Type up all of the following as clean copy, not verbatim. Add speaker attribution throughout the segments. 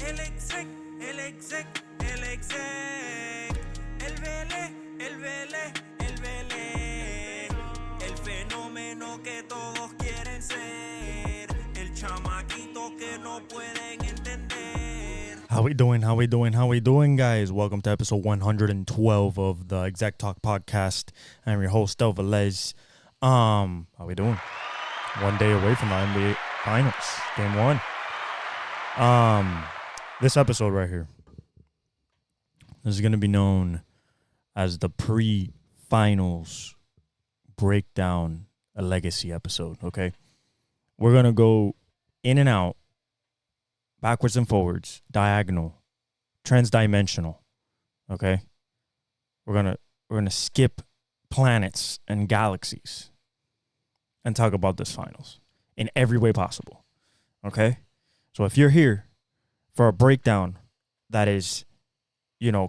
Speaker 1: El exec, el exec, el exec. El Vélez, el Vélez, el Vélez. El fenómeno que todos quieren ser. El chamaquito que no pueden entender.
Speaker 2: How we doing, guys? Welcome to episode 112 of the Exec Talk podcast. I'm your host, Del Velez. How we doing? 1 day away from the NBA Finals, Game 1. This episode right here, this is going to be known as the pre-finals breakdown, a legacy episode, okay? We're going to go in and out, backwards and forwards, diagonal, transdimensional, okay? We're going to skip planets and galaxies and talk about this finals in every way possible, okay? So if you're here for a breakdown that is,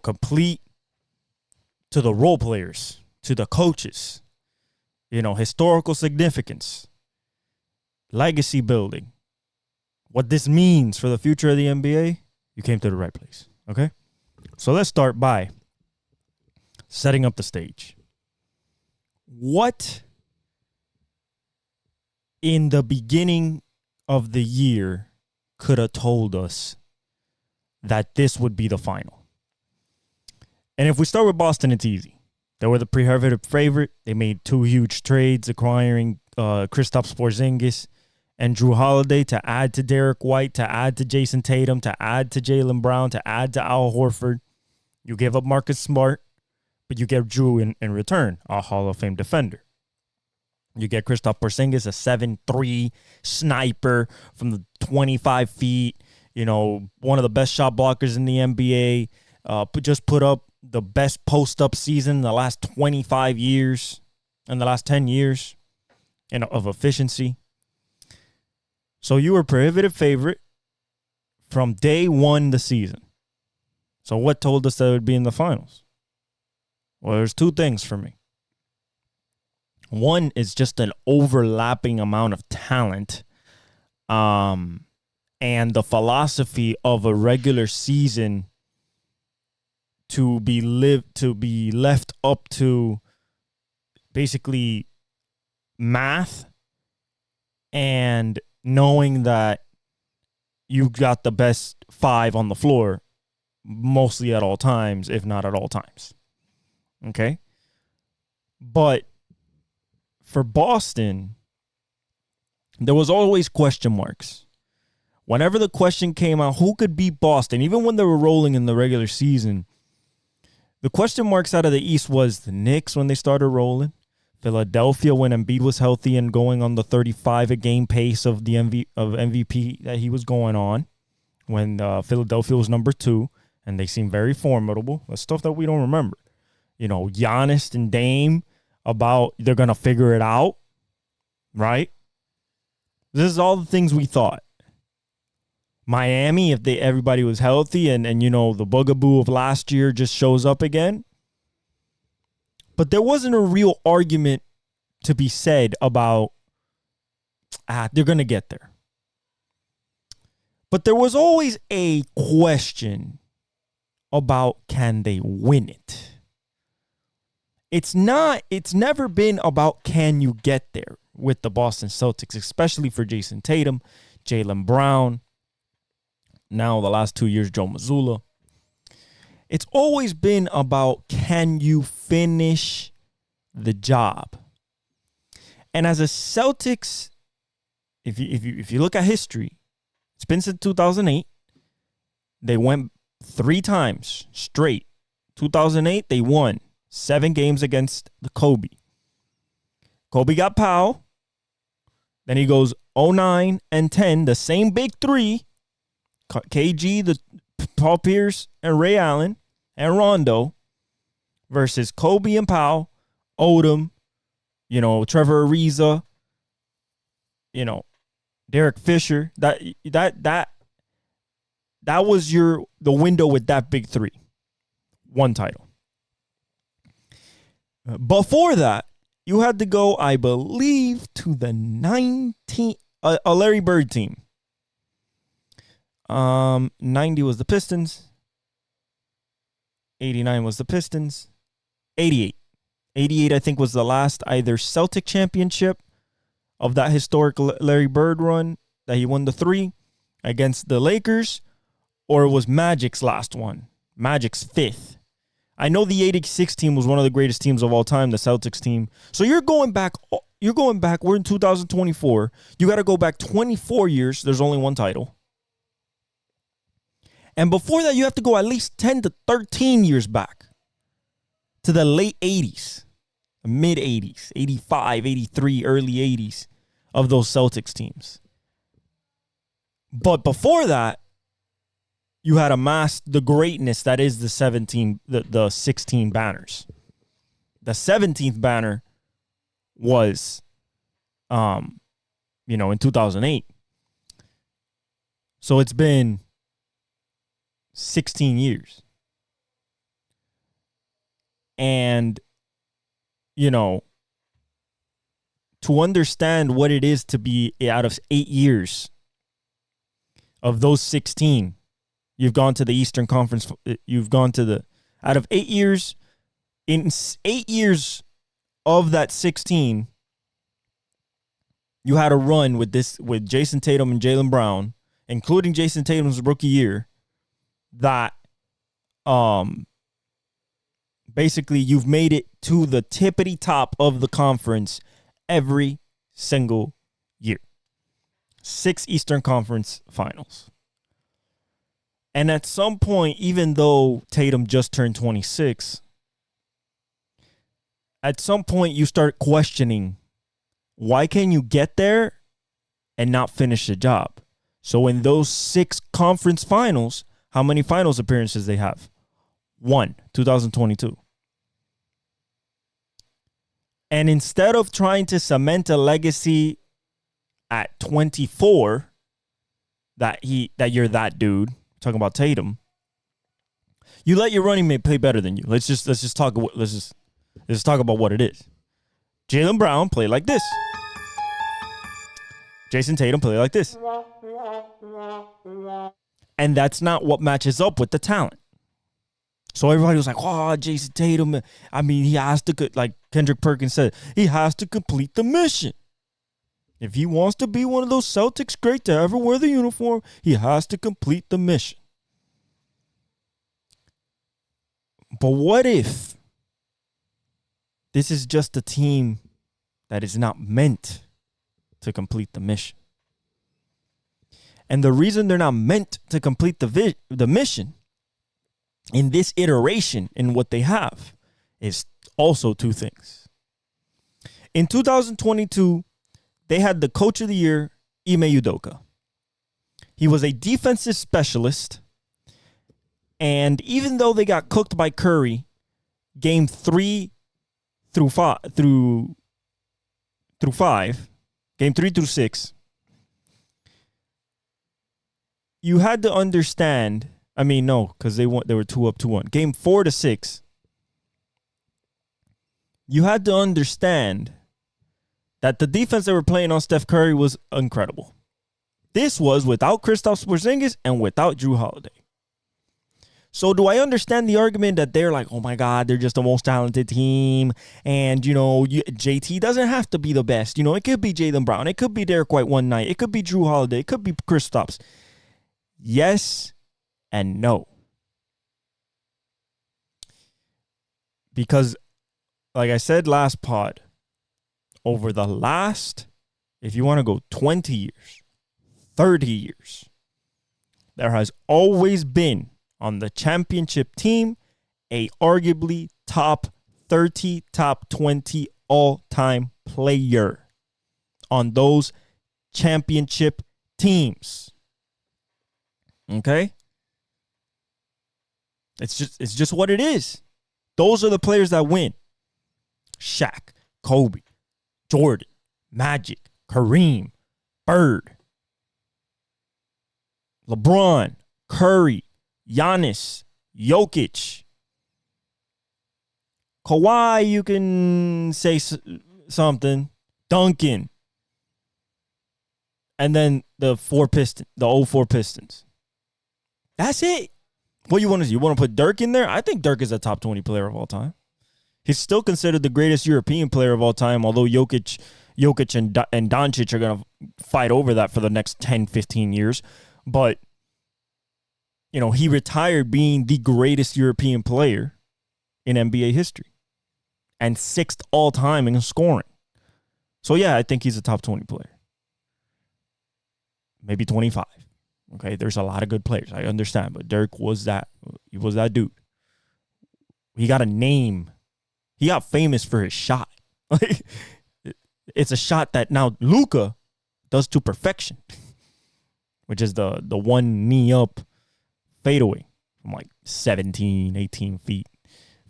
Speaker 2: complete to the role players, to the coaches, historical significance, legacy building, what this means for the future of the NBA, you came to the right place, okay? So let's start by setting up the stage. What in the beginning of the year could have told us that this would be the final? And if we start with Boston, it's easy. They were the pre-hervited favorite. They made two huge trades, acquiring Kristaps Porzingis and Drew Holiday to add to Derek White, to add to Jason Tatum, to add to Jaylen Brown, to add to Al Horford. You give up Marcus Smart, but you get Drew in return, a Hall of Fame defender. You get Kristaps Porzingis, a 7'3" sniper from the 25 feet, one of the best shot blockers in the NBA, just put up the best post-up season in the last 25 years, and the last 10 years of efficiency. So you were prohibitive favorite from day one the season. So what told us that it would be in the finals? Well, there's two things for me. One is just an overlapping amount of talent, and the philosophy of a regular season to be left up to basically math and knowing that you got the best five on the floor mostly at all times, if not at all times. Okay? But for Boston, there was always question marks. Whenever the question came out, who could beat Boston, even when they were rolling in the regular season, the question marks out of the East was the Knicks when they started rolling, Philadelphia when Embiid was healthy and going on the 35-a-game pace of the MVP that he was going on, when Philadelphia was number 2, and they seemed very formidable. That's stuff that we don't remember. Giannis and Dame, about they're going to figure it out, right? This is all the things we thought. Miami, if everybody was healthy and the bugaboo of last year just shows up again. But there wasn't a real argument to be said about, they're going to get there. But there was always a question about, can they win it? It's never been about, can you get there with the Boston Celtics, especially for Jason Tatum, Jaylen Brown, now the last 2 years, Joe Mazzulla. It's always been about, can you finish the job? And as a Celtics, if you look at history, it's been since 2008. They went 3 times straight. 2008, they won 7 games against the Kobe. Kobe got Powell. Then he goes 09 and 10, the same big 3. KG, the Paul Pierce, and Ray Allen, and Rondo, versus Kobe and Powell, Odom, Trevor Ariza, Derek Fisher. That was the window with that big 3. 1 title. Before that, you had to go, I believe, to the a Larry Bird team. 90 was the Pistons. 89 was the Pistons. 88. 88, I think, was the last either Celtic championship of that historic Larry Bird run that he won the 3 against the Lakers, or it was Magic's last one. Magic's 5th. I know the 86 team was one of the greatest teams of all time, the Celtics team. So you're going back, we're in 2024. You got to go back 24 years. There's only one title. And before that, you have to go at least 10 to 13 years back to the late 80s, mid 80s, 85, 83, early 80s of those Celtics teams. But before that, you had amassed the greatness that is the 16 banners. The 17th banner was, in 2008. So it's been 16 years. And, to understand what it is to be out of 8 years of those 16, you've gone to the Eastern Conference. Out of 8 years, in 8 years of that 16, you had a run with Jason Tatum and Jaylen Brown, including Jason Tatum's rookie year, that basically you've made it to the tippity top of the conference every single year. 6 Eastern Conference finals. And at some point, even though Tatum just turned 26, at some point you start questioning, why can you get there and not finish the job? So in those 6 conference finals, how many finals appearances they have? 1, 2022. And instead of trying to cement a legacy at 24, that you're that dude, talking about Tatum, you let your running mate play better than you. Let's just talk about what it is. Jaylen Brown play like this. Jason Tatum play like this. And that's not what matches up with the talent. So everybody was like, oh, Jason Tatum. I mean, he has to, like Kendrick Perkins said, he has to complete the mission. If he wants to be one of those Celtics great to ever wear the uniform, he has to complete the mission. But what if this is just a team that is not meant to complete the mission? And the reason they're not meant to complete the mission in this iteration in what they have is also 2 things. In 2022, they had the coach of the year, Ime Udoka. He was a defensive specialist. And even though they got cooked by Curry, game 3 through 5, game 3 through 6, you had to understand. I mean, no, because they were 2-1. Game 4 to 6, you had to understand that the defense they were playing on Steph Curry was incredible. This was without Kristaps Porzingis and without Jrue Holiday. So do I understand the argument that they're like, oh my God, they're just the most talented team, and JT doesn't have to be the best. It could be Jaylen Brown, it could be Derek White one night, it could be Jrue Holiday, it could be Kristaps. Yes and no. Because, like I said last pod, over the last, if you want to go 20 years, 30 years, there has always been on the championship team a arguably top 30, top 20 all-time player on those championship teams. Okay? It's just what it is. Those are the players that win. Shaq, Kobe, Jordan, Magic, Kareem, Bird, LeBron, Curry, Giannis, Jokic, Kawhi, you can say something, Duncan, and then the 04 Pistons. That's it. What you want to see? You want to put Dirk in there? I think Dirk is a top 20 player of all time. He's still considered the greatest European player of all time, although Jokic and Doncic are going to fight over that for the next 10, 15 years. But, he retired being the greatest European player in NBA history and 6th all time in scoring. So, yeah, I think he's a top 20 player. Maybe 25. Okay, there's a lot of good players. I understand, but Dirk was that. He was that dude. He got a name. He got famous for his shot. Like, it's a shot that now Luka does to perfection, which is the one knee up fadeaway from like 17, 18 feet,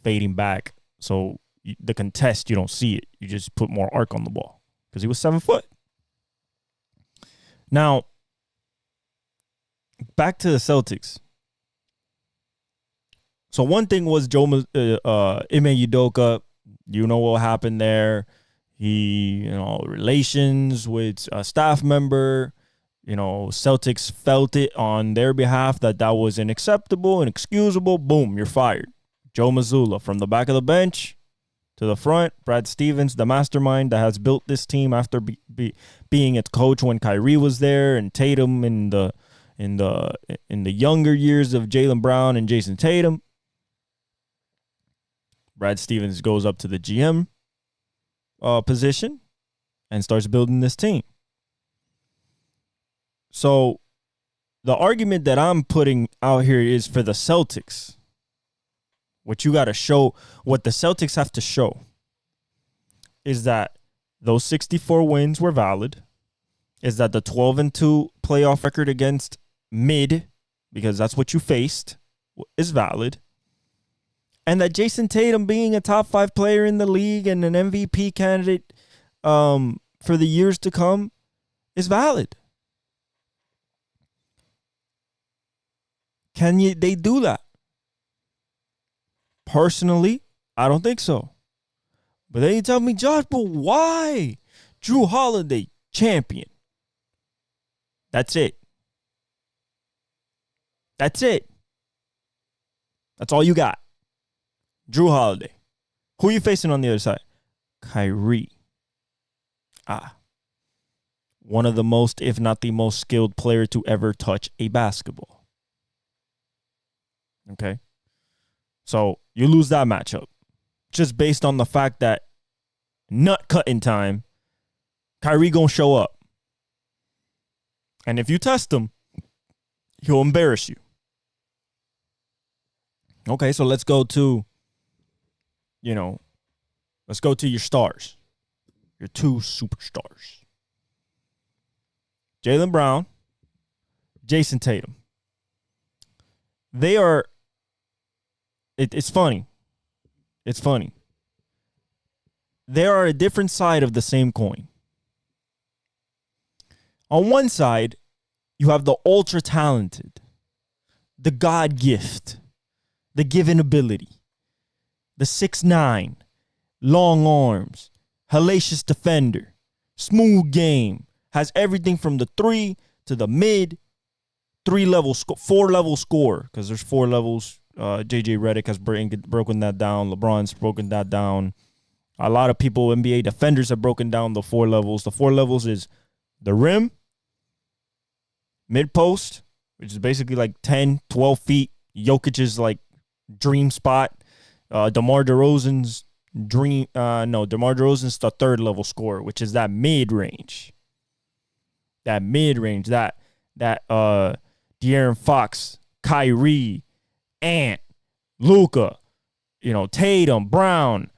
Speaker 2: fading back. So the contest, you don't see it. You just put more arc on the ball because he was 7 foot. Now, back to the Celtics. So one thing was Ime Udoka. You know what happened there. He, relations with a staff member. Celtics felt it on their behalf that was unacceptable, inexcusable. Boom, you're fired. Joe Mazzulla from the back of the bench to the front. Brad Stevens, the mastermind that has built this team after being its coach when Kyrie was there, and Tatum in the younger years of Jaylen Brown and Jason Tatum. Brad Stevens goes up to the GM position and starts building this team. So the argument that I'm putting out here is for the Celtics. What you got to show, what the Celtics have to show is that those 64 wins were valid, is that the 12-2 playoff record against mid, because that's what you faced, is valid, and that Jason Tatum being a top 5 player in the league and an MVP candidate for the years to come is valid. They do that? Personally, I don't think so. But then you tell me, Josh, but why? Drew Holiday, champion. That's it. That's it. That's all you got. Drew Holiday. Who are you facing on the other side? Kyrie. One of the most, if not the most skilled player to ever touch a basketball. Okay? So you lose that matchup just based on the fact that nut cutting time, Kyrie gonna show up. And if you test him, he'll embarrass you. Okay, so let's go to, let's go to your stars. Your 2 superstars. Jaylen Brown, Jason Tatum. They are, it's funny. It's funny. They are a different side of the same coin. On one side, you have the ultra talented, the God gift, the given ability, the 6'9", long arms, hellacious defender, smooth game, has everything from the 3 to the mid, 4-level score, because there's 4 levels. JJ Redick has broken that down. LeBron's broken that down. A lot of people, NBA defenders, have broken down the 4 levels. The 4 levels is the rim, mid post, which is basically like 10, 12 feet. Jokic's like dream spot. DeMar DeRozan's DeMar DeRozan's the 3rd level scorer, which is that mid range. That De'Aaron Fox, Kyrie, Ant, Luka, Tatum, Brown,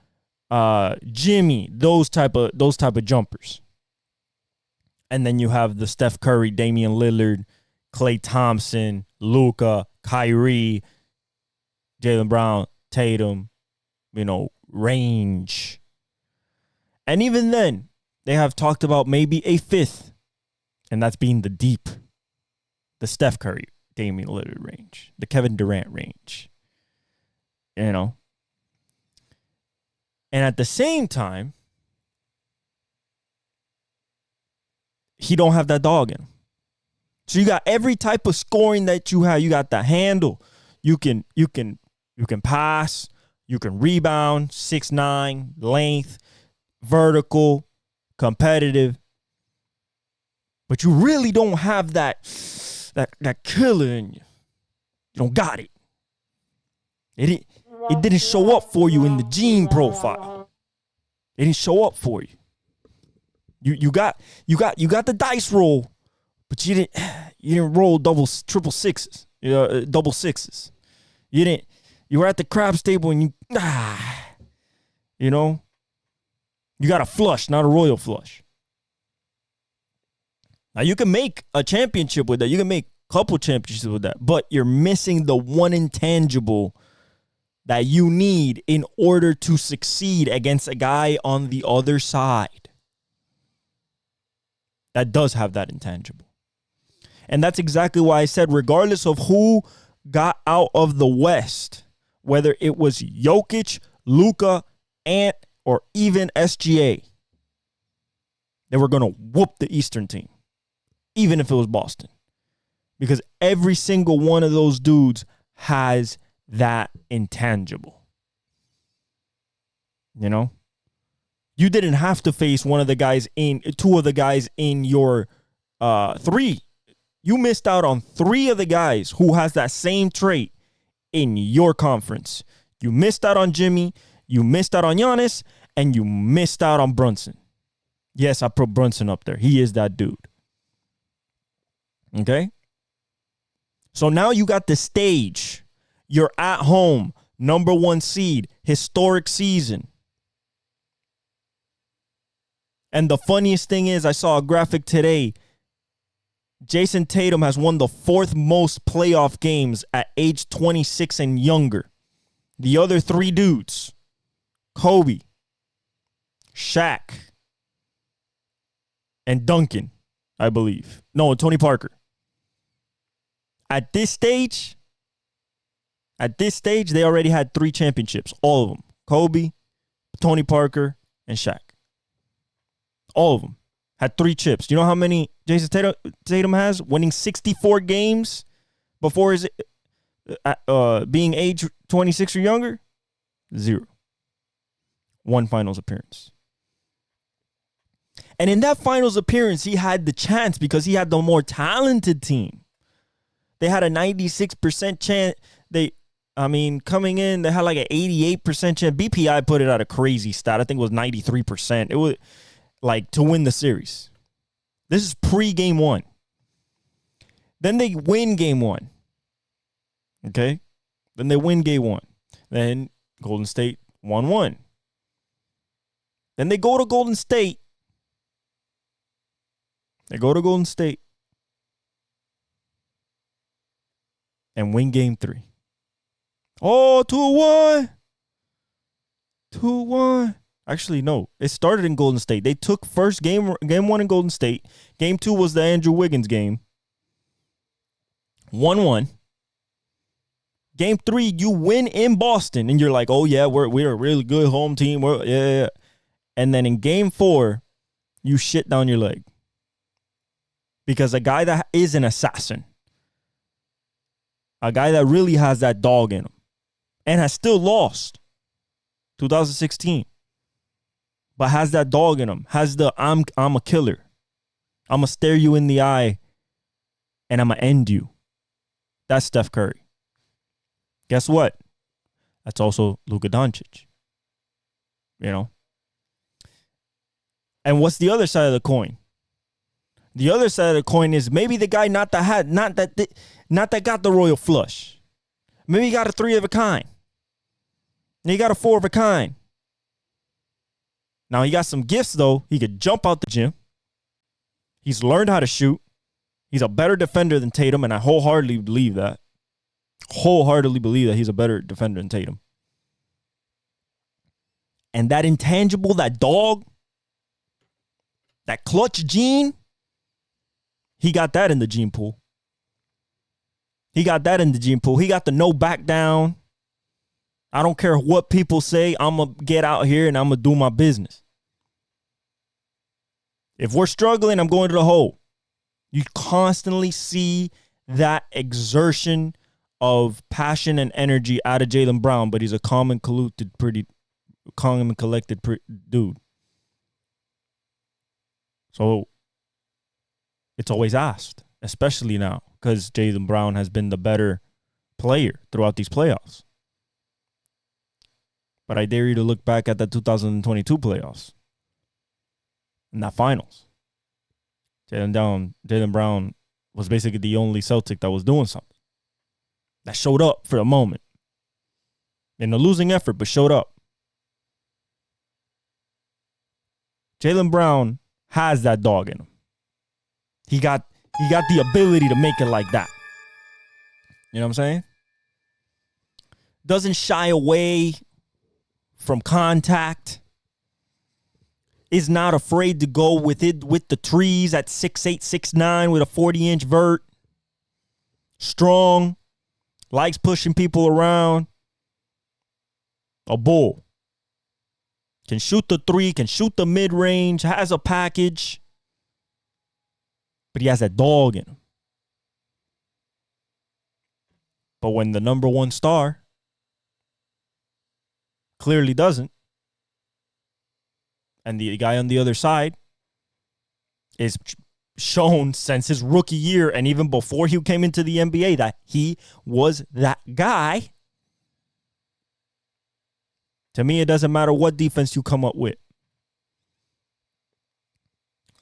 Speaker 2: Jimmy, those type of jumpers. And then you have the Steph Curry, Damian Lillard, Klay Thompson, Luka, Kyrie, Jaylen Brown, Tatum, range. And even then, they have talked about maybe a 5th, and that's being the deep, the Steph Curry, Damian Lillard range, the Kevin Durant range. And at the same time, he don't have that dog in him. So you got every type of scoring that you have. You got the handle. You can pass. You can rebound. 6'9", length, vertical, competitive. But you really don't have that killer in you. You don't got it. It didn't show up for you in the gene profile. It didn't show up for you. You got the dice roll, but you didn't roll triple sixes, double sixes. You were at the craps table and you got a flush, not a royal flush. Now you can make a championship with that. You can make a couple championships with that, but you're missing the one intangible that you need in order to succeed against a guy on the other side that does have that intangible. And that's exactly why I said, regardless of who got out of the West, whether it was Jokic, Luka, Ant, or even SGA, they were going to whoop the Eastern team, even if it was Boston. Because every single one of those dudes has that intangible. You didn't have to face two of the guys in your three. You missed out on three of the guys who has that same trait in your conference. You missed out on Jimmy, you missed out on Giannis, and you missed out on Brunson. Yes, I put Brunson up there. He is that dude. Okay? So now you got the stage. You're at home, number 1 seed, historic season. And the funniest thing is, I saw a graphic today. Jason Tatum has won the 4th most playoff games at age 26 and younger. The other 3 dudes, Kobe, Shaq, and Duncan, I believe. No, Tony Parker. At this stage, they already had 3 championships. All of them. Kobe, Tony Parker, and Shaq. All of them had 3 chips. Do you know how many Jason Tatum has? Winning 64 games before his being age 26 or younger? 0. 1 finals appearance. And in that finals appearance, he had the chance because he had the more talented team. They had a 96% chance. Coming in, they had like an 88% chance. BPI put it at a crazy stat. I think it was 93%. It was like to win the series. This is pre-game 1. Then they win game 1. Okay? Then they win game 1. Then Golden State 1-1. Then they go to Golden State. And win game 3. Oh, 2-1. 2-1. Actually, no. It started in Golden State. They took first game 1 in Golden State. Game 2 was the Andrew Wiggins game. 1-1. Game 3, you win in Boston, and you're like, oh yeah, we're a really good home team. Yeah. And then in game 4, you shit down your leg. Because a guy that is an assassin, a guy that really has that dog in him, and has still lost 2016. But has that dog in him. Has the I'm a killer. I'm going to stare you in the eye and I'm going to end you. That's Steph Curry. Guess what? That's also Luka Doncic. And what's the other side of the coin? The other side of the coin is maybe the guy not that got the royal flush. Maybe he got a 3 of a kind. He got a 4 of a kind. Now, he got some gifts, though. He could jump out the gym. He's learned how to shoot. He's a better defender than Tatum, and I wholeheartedly believe that. He's a better defender than Tatum. And that intangible, that dog, that clutch gene, he got that in the gene pool. He got the no back down. I don't care what people say. I'm going to get out here and I'm going to do my business. If we're struggling, I'm going to the hole. You constantly see that exertion of passion and energy out of Jaylen Brown, but he's a calm and collected dude. So it's always asked, especially now, because Jaylen Brown has been the better player throughout these playoffs. But I dare you to look back at the 2022 playoffs and that finals. Jaylen Brown was basically the only Celtic that was doing something, that showed up for a moment. In a losing effort, but showed up. Jaylen Brown has that dog in him. He got the ability to make it like that. You know what I'm saying? Doesn't shy away from contact. Is not afraid to go with the trees at 6'8", 6'9", with a 40-inch vert. Strong. Likes pushing people around. A bull. Can shoot the three, can shoot the mid-range, has a package. But he has that dog in him. But when the number one star clearly doesn't, and the guy on the other side is shown since his rookie year and even before he came into the NBA that he was that guy, to me, it doesn't matter what defense you come up with.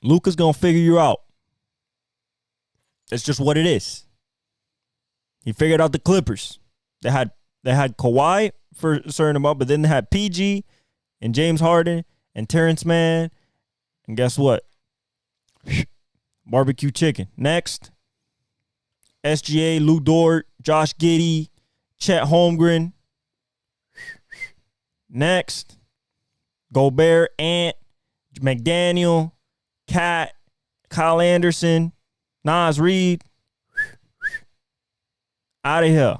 Speaker 2: Luka's going to figure you out. It's just what it is. He figured out the Clippers. They had Kawhi for a certain amount, but then they had PG and James Harden and Terrence Mann. And guess what? Barbecue chicken. Next. SGA, Lou Dort, Josh Giddey, Chet Holmgren. Next. Gobert, Ant, McDaniel, Cat, Kyle Anderson, Nas Reed. Out of here.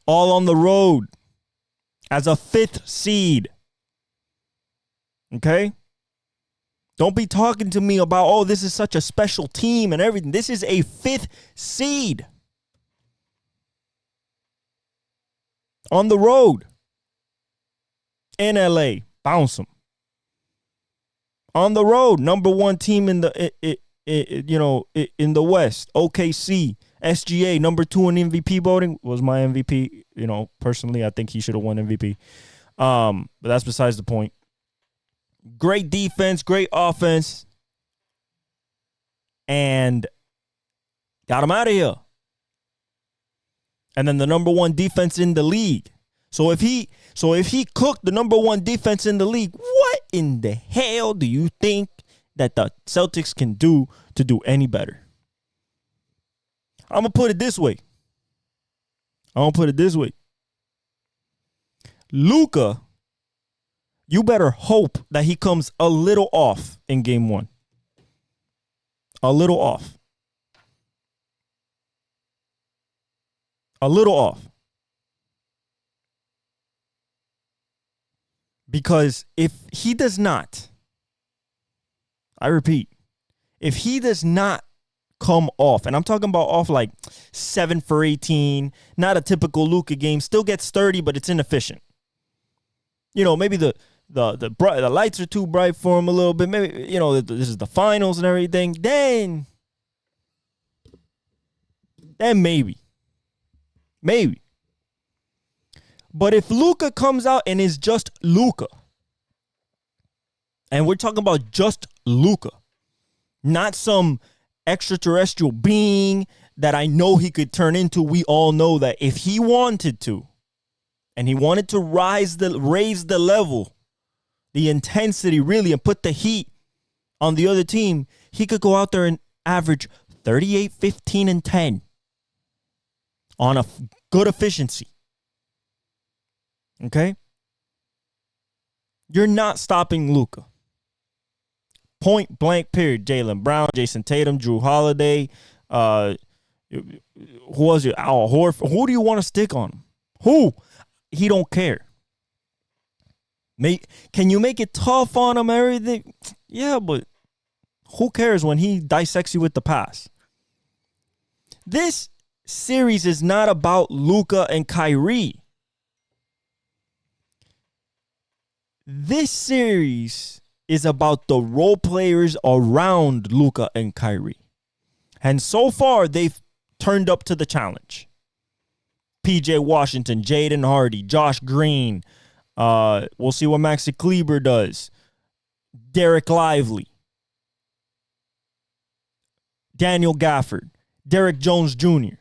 Speaker 2: All on the road as a 5th seed. Okay? Don't be talking to me about, oh, this is such a special team and everything. This is a 5th seed. On the road. In LA. Bounce them. On the road. Number one team in the in the West. OKC. SGA, number 2 in MVP voting, was my MVP. Personally, I think he should have won MVP. But that's besides the point. Great defense, great offense. And got him out of here. And then the number 1 defense in the league. So if he cooked the number 1 defense in the league, what in the hell do you think that the Celtics can do to do any better? I'm going to put it this way. Luka, you better hope that he comes a little off in game 1. A little off. Because if he does not, I repeat, if he does not come off, and I'm talking about off like 7 for 18, not a typical Luka game, still gets 30, but it's inefficient. Maybe the lights are too bright for him a little bit. Maybe, this is the finals and everything. Then maybe. But if Luka comes out and is just Luka, and we're talking about just Luka, not some extraterrestrial being that I know he could turn into. We all know that if he wanted to, and he wanted to raise the level, the intensity really, and put the heat on the other team, he could go out there and average 38, 15, and 10 on a good efficiency. Okay? You're not stopping Luka. Point blank period. Jaylen Brown, Jason Tatum, Drew Holiday. Who was it? Al Horford. Who do you want to stick on him? Who? He don't care. Can you make it tough on him? Everything? Yeah, but Who cares when he dissects you with the pass? This series is not about Luka and Kyrie. This series is about the role players around Luka and Kyrie. And so far, they've turned up to the challenge. PJ Washington, Jaden Hardy, Josh Green. We'll see what Maxi Kleber does. Derek Lively. Daniel Gafford. Derek Jones Jr.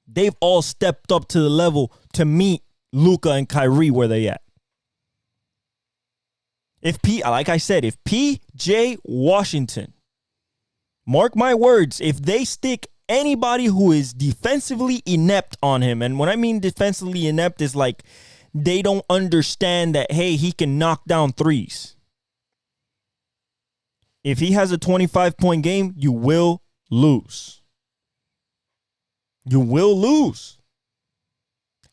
Speaker 2: They've all stepped up to the level to meet Luka and Kyrie where they at. Like I said, if PJ Washington, mark my words, if they stick anybody who is defensively inept on him, and when I mean defensively inept is like they don't understand that, hey, he can knock down threes. If he has a 25-point game, you will lose. You will lose.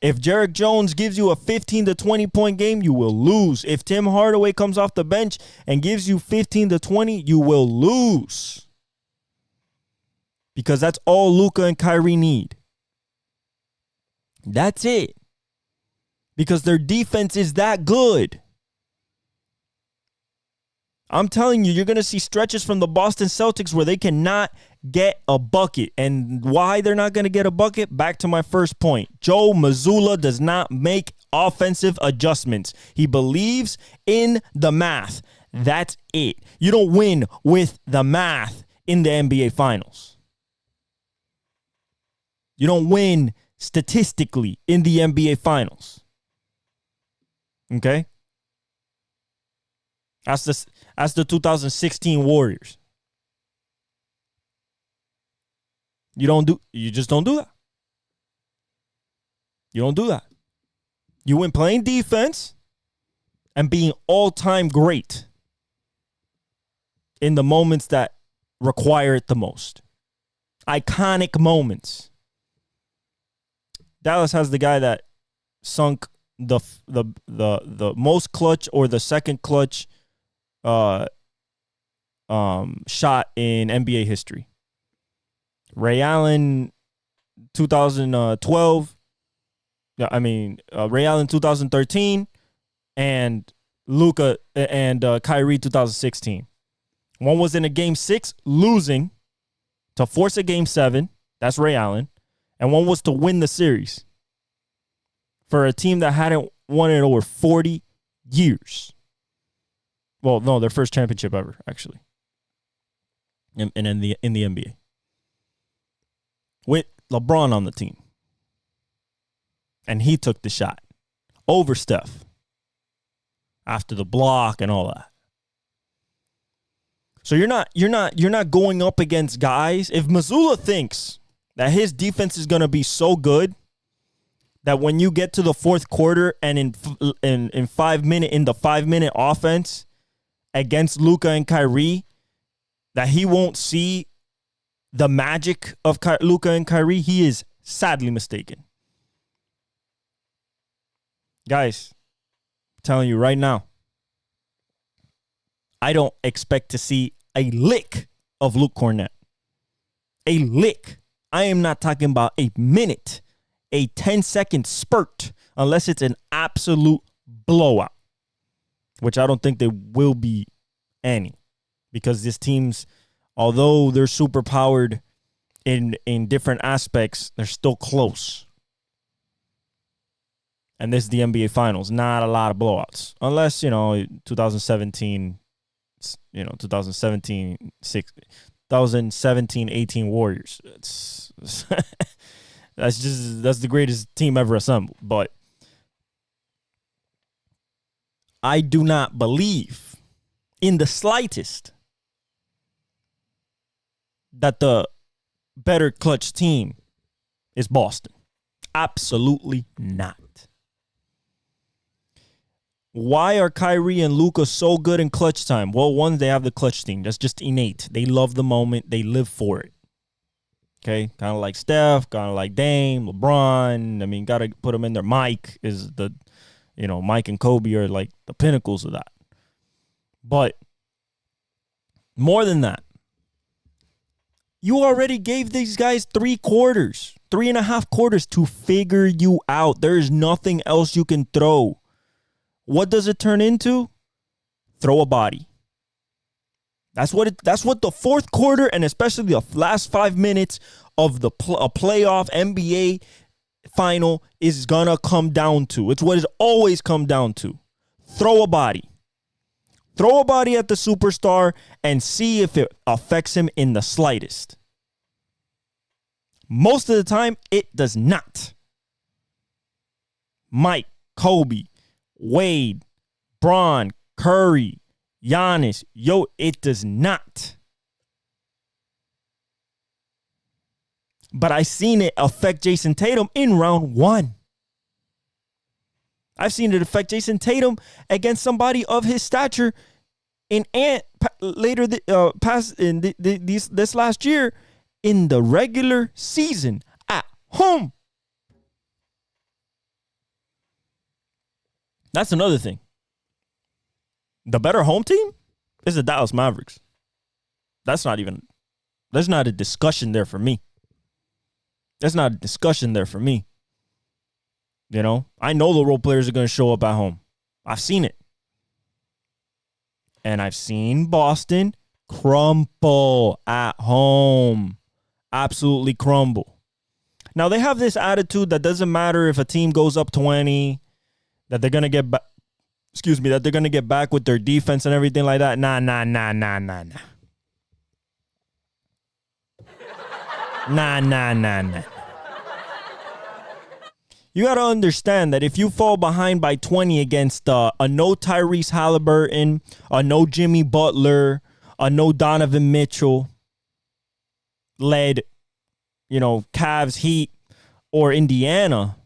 Speaker 2: If Jarek Jones gives you a 15 to 20-point game, you will lose. If Tim Hardaway comes off the bench and gives you 15 to 20, you will lose. Because that's all Luka and Kyrie need. That's it. Because their defense is that good. I'm telling you, you're going to see stretches from the Boston Celtics where they cannot get a bucket. And why they're not going to get a bucket? Back to my first point. Joe Mazzulla does not make offensive adjustments. He believes in the math. That's it. You don't win with the math in the NBA Finals. You don't win statistically in the NBA Finals. Okay? That's the 2016 Warriors. You just don't do that. You don't do that. You win playing defense and being all-time great in the moments that require it the most. Iconic moments. Dallas has the guy that sunk the most clutch or the second clutch shot in NBA history. Ray Allen 2012. Ray Allen 2013 and Luka and Kyrie 2016. One was in a game 6 losing to force a game 7. That's Ray Allen. And one was to win the series for a team that hadn't won it over 40 years. Well, no, their first championship ever, actually. And in the NBA. With LeBron on the team. And he took the shot over Steph after the block and all that. So you're not going up against guys. If Mazzulla thinks that his defense is going to be so good that when you get to the fourth quarter and in the 5-minute offense against Luka and Kyrie, that he won't see the magic of Luka and Kyrie, he is sadly mistaken. Guys, I'm telling you right now, I don't expect to see a lick of Luke Cornett. A lick. I am not talking about a minute, a 10-second spurt, unless it's an absolute blowout, which I don't think there will be any, because this team's, although they're super powered in different aspects, they're still close. And this is the NBA Finals. Not a lot of blowouts. Unless, 2017, 2017-18 Warriors. That's the greatest team ever assembled. But I do not believe in the slightest that the better clutch team is Boston. Absolutely not. Why are Kyrie and Luka so good in clutch time? Well, one, they have the clutch team. That's just innate. They love the moment. They live for it. Okay? Kind of like Steph, kind of like Dame, LeBron. I mean, got to put them in there. Mike is Mike and Kobe are like the pinnacles of that. But More than that. You already gave these guys 3.5 quarters to figure you out. There is nothing else you can throw. What does it turn into? Throw a body. That's what the fourth quarter and especially the last 5 minutes of the a playoff NBA final is gonna come down to. It's what it's always come down to. Throw a body. Throw a body at the superstar and see if it affects him in the slightest. Most of the time, it does not. Mike, Kobe, Wade, Bron, Curry, Giannis, it does not. But I seen it affect Jason Tatum in round 1. I've seen it affect Jason Tatum against somebody of his stature this last year in the regular season at home. That's another thing. The better home team is the Dallas Mavericks. There's not a discussion there for me. There's not a discussion there for me. You know, I know the role players are going to show up at home. I've seen it. And I've seen Boston crumble at home. Absolutely crumble. Now, they have this attitude that doesn't matter if a team goes up 20, that they're going to get back. That they're going to get back with their defense and everything like that. Nah. Nah. You got to understand that if you fall behind by 20 against a no Tyrese Halliburton, a no Jimmy Butler, a no Donovan Mitchell led, Cavs, Heat, or Indiana,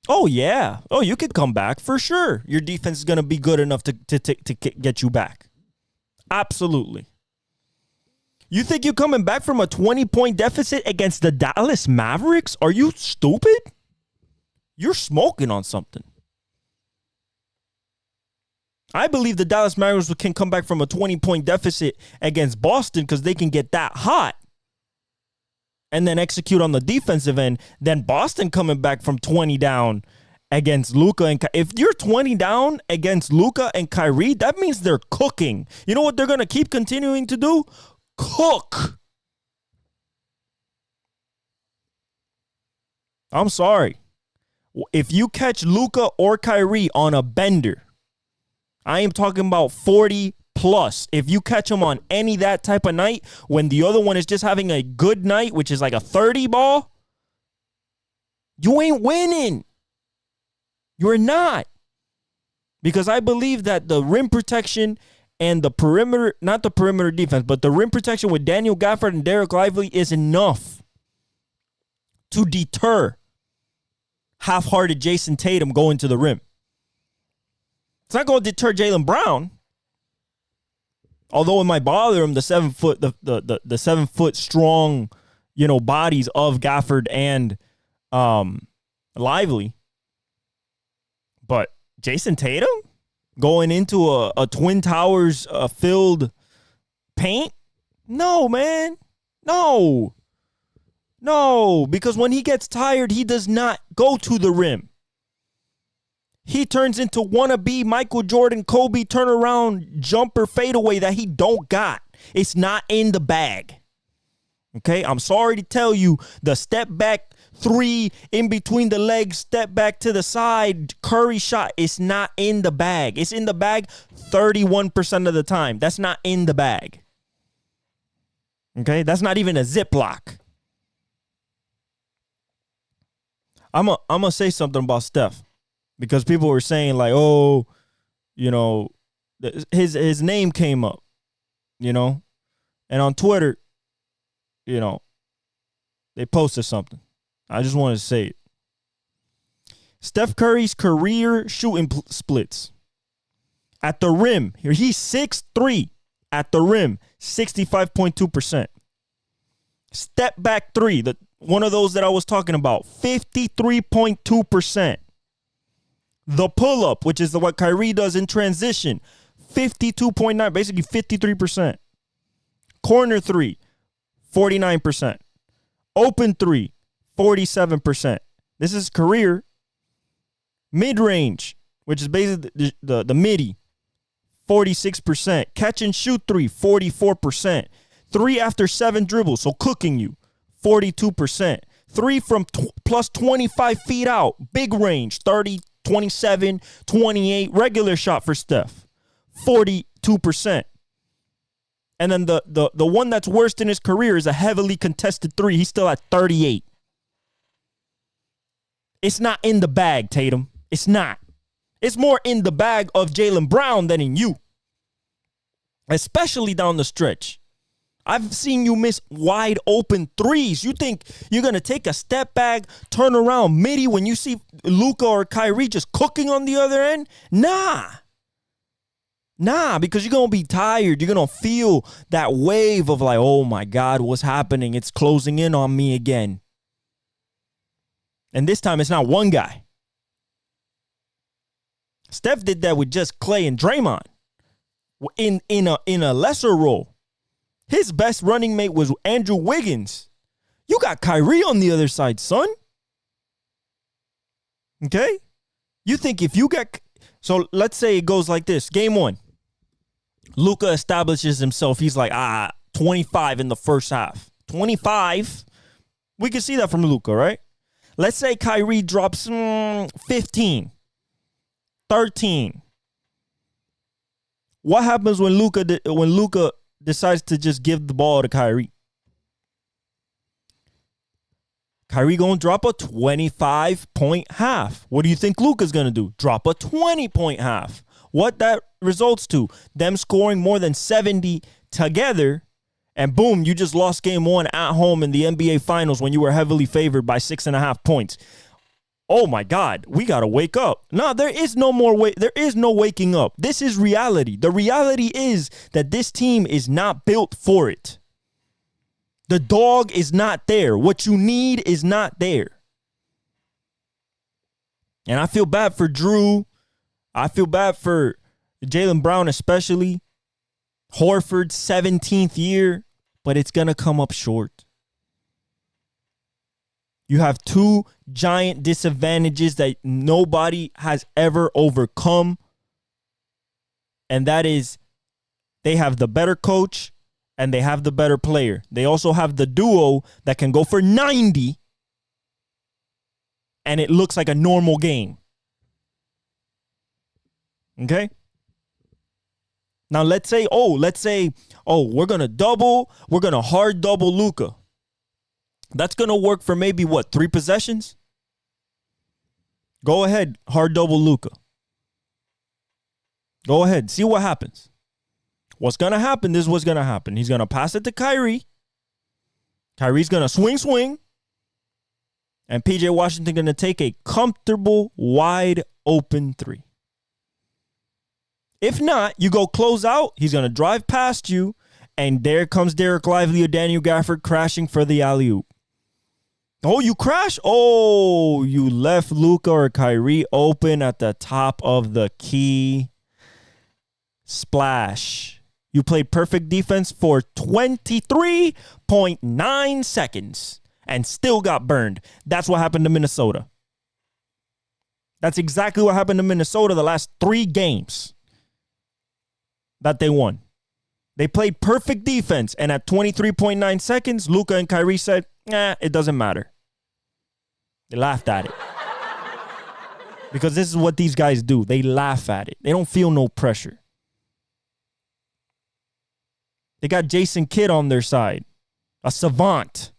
Speaker 2: oh, yeah. Oh, you could come back for sure. Your defense is going to be good enough to get you back. Absolutely. You think you're coming back from a 20-point deficit against the Dallas Mavericks? Are you stupid? You're smoking on something. I believe the Dallas Mavericks can come back from a 20-point deficit against Boston because they can get that hot and then execute on the defensive end. Then Boston coming back from 20 down against Luka and if you're 20 down against Luka and Kyrie, that means they're cooking. You know what they're going to keep continuing to do? Cook. I'm sorry. If you catch Luka or Kyrie on a bender, I am talking about 40 plus. If you catch them on any that type of night, when the other one is just having a good night, which is like a 30 ball, you ain't winning. You're not. Because I believe that the rim protection and the perimeter, not the perimeter defense, but the rim protection with Daniel Gafford and Derek Lively is enough to deter half-hearted Jason Tatum going to the rim. It's not going to deter Jaylen Brown. Although it might bother him, the 7 foot, the 7 foot strong, bodies of Gafford and Lively. But Jason Tatum going into a Twin Towers filled paint? No, man. No, because when he gets tired, he does not go to the rim. He turns into wannabe Michael Jordan, Kobe turnaround jumper fadeaway that he don't got. It's not in the bag. Okay, I'm sorry to tell you, the step back 3 in between the legs, step back to the side, Curry shot, it's not in the bag. It's in the bag 31% of the time. That's not in the bag. Okay, that's not even a Ziploc. I'm gonna say something about Steph because people were saying like, oh, his name came up, and on Twitter, they posted something. I just wanted to say it. Steph Curry's career shooting splits at the rim. He's 6'3" at the rim, 65.2%. Step back 3, one of those that I was talking about, 53.2%. The pull-up, which is what Kyrie does in transition, 52.9, basically 53%. Corner three, 49%. Open three, 47%. This is career. Mid-range, which is basically the midi, 46%. Catch and shoot three, 44%. Three after 7 dribbles, so cooking you, 42%. Three from plus 25 feet out, big range, 30, 27, 28. Regular shot for Steph, 42%. And then the one that's worst in his career is a heavily contested three. He's still at 38. It's not in the bag, Tatum. It's not. It's more in the bag of Jaylen Brown than in you, especially down the stretch. I've seen you miss wide open threes. You think you're going to take a step back, turn around midi when you see Luka or Kyrie just cooking on the other end? Nah, because you're going to be tired. You're going to feel that wave of like, oh my God, what's happening? It's closing in on me again. And this time it's not one guy. Steph did that with just Clay and Draymond in a lesser role. His best running mate was Andrew Wiggins. You got Kyrie on the other side, son. Okay? You think if you get... So let's say it goes like this. Game 1. Luka establishes himself. He's like, 25 in the first half. 25. We can see that from Luka, right? Let's say Kyrie drops 15. 13. What happens when Luka decides to just give the ball to Kyrie? Kyrie gonna drop a 25-point half. What do you think Luka's gonna do? Drop a 20-point half. What that results to? Them scoring more than 70 together, and boom, you just lost game 1 at home in the NBA Finals when you were heavily favored by 6.5 points. Oh my God, we gotta wake up. No, there is no more there is no waking up. This is reality. The reality is that this team is not built for it. The dog is not there. What you need is not there. And I feel bad for Drew. I feel bad for Jaylen Brown especially. Horford's 17th year, but it's gonna come up short. You have 2 giant disadvantages that nobody has ever overcome. And that is they have the better coach and they have the better player. They also have the duo that can go for 90 and it looks like a normal game. Okay? Now let's say, we're going to hard double Luka. That's going to work for maybe, 3 possessions? Go ahead, hard double Luka. Go ahead, see what happens. What's going to happen, this is what's going to happen. He's going to pass it to Kyrie. Kyrie's going to swing. And PJ Washington going to take a comfortable, wide open 3. If not, you go close out. He's going to drive past you. And there comes Derek Lively or Daniel Gafford crashing for the alley-oop. Oh, you crash? Oh, you left Luka or Kyrie open at the top of the key. Splash. You played perfect defense for 23.9 seconds and still got burned. That's what happened to Minnesota. That's exactly what happened to Minnesota the last 3 games that they won. They played perfect defense, and at 23.9 seconds, Luka and Kyrie said, it doesn't matter. They laughed at it. Because this is what these guys do. They laugh at it. They don't feel no pressure. They got Jason Kidd on their side, a savant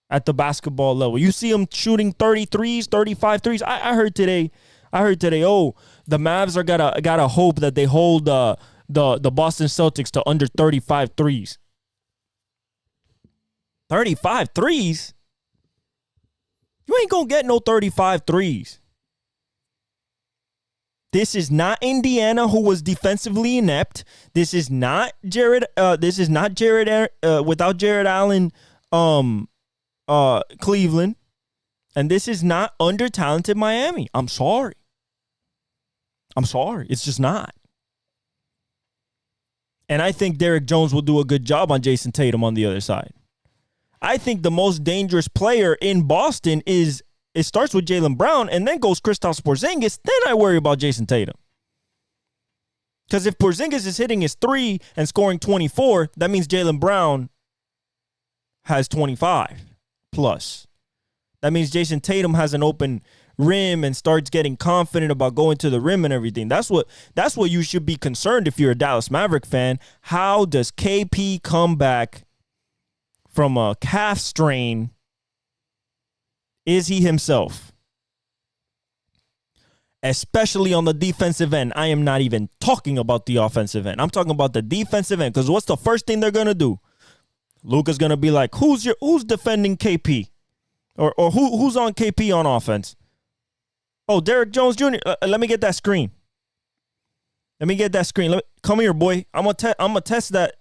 Speaker 2: at the basketball level. You see him shooting 33s, 35 threes. I heard today, the Mavs are gotta hope that they hold the Boston Celtics to under 35 threes. 35 threes? You ain't gonna get no 35 threes. This is not Indiana, who was defensively inept. This is not Jared. Without Jared Allen, Cleveland, and this is not under-talented Miami. I'm sorry. It's just not. And I think Derrick Jones will do a good job on Jason Tatum on the other side. I think the most dangerous player in Boston it starts with Jaylen Brown and then goes Kristaps Porzingis. Then I worry about Jason Tatum. Because if Porzingis is hitting his 3 and scoring 24, that means Jaylen Brown has 25 plus. That means Jason Tatum has an open rim and starts getting confident about going to the rim and everything. That's what you should be concerned if you're a Dallas Maverick fan. How does KP come back from a calf strain? Is he himself? Especially on the defensive end. I am not even talking about the offensive end. I'm talking about the defensive end. Because what's the first thing they're gonna do? Luka's gonna be like, who's defending KP? Or who's on KP on offense? Oh, Derrick Jones Jr. Let me get that screen. Come here, boy. I'm gonna test that.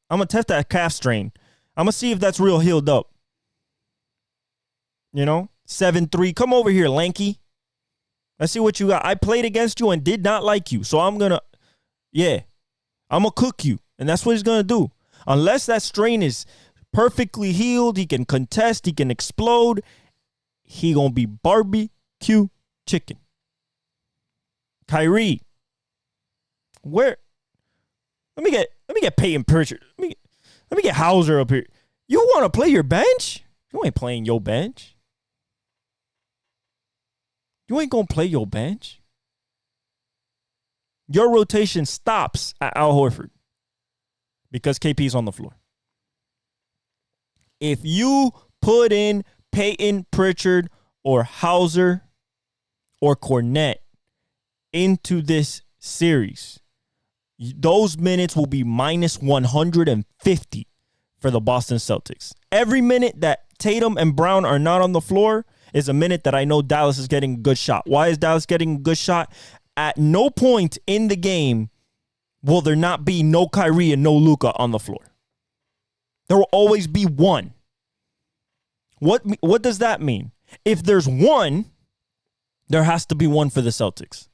Speaker 2: I'm gonna test that calf strain. I'm gonna see if that's real healed up. 7-3. Come over here, lanky. Let's see what you got. I played against you and did not like you, so I'm gonna cook you, and that's what he's gonna do. Unless that strain is perfectly healed, he can contest, he can explode. He gonna be barbecue chicken. Kyrie, where? Let me get Peyton Pritchard. Let me get Hauser up here. You want to play your bench? You ain't playing your bench. You ain't gonna play your bench. Your rotation stops at Al Horford because KP's on the floor. If you put in Peyton Pritchard or Hauser or Cornette into this series, those minutes will be minus 150 for the Boston Celtics. Every minute that Tatum and Brown are not on the floor is a minute that I know Dallas is getting a good shot. Why is Dallas getting a good shot? At no point in the game will there not be no Kyrie and no Luka on the floor. There will always be one. What does that mean? If there's one, there has to be one for the Celtics.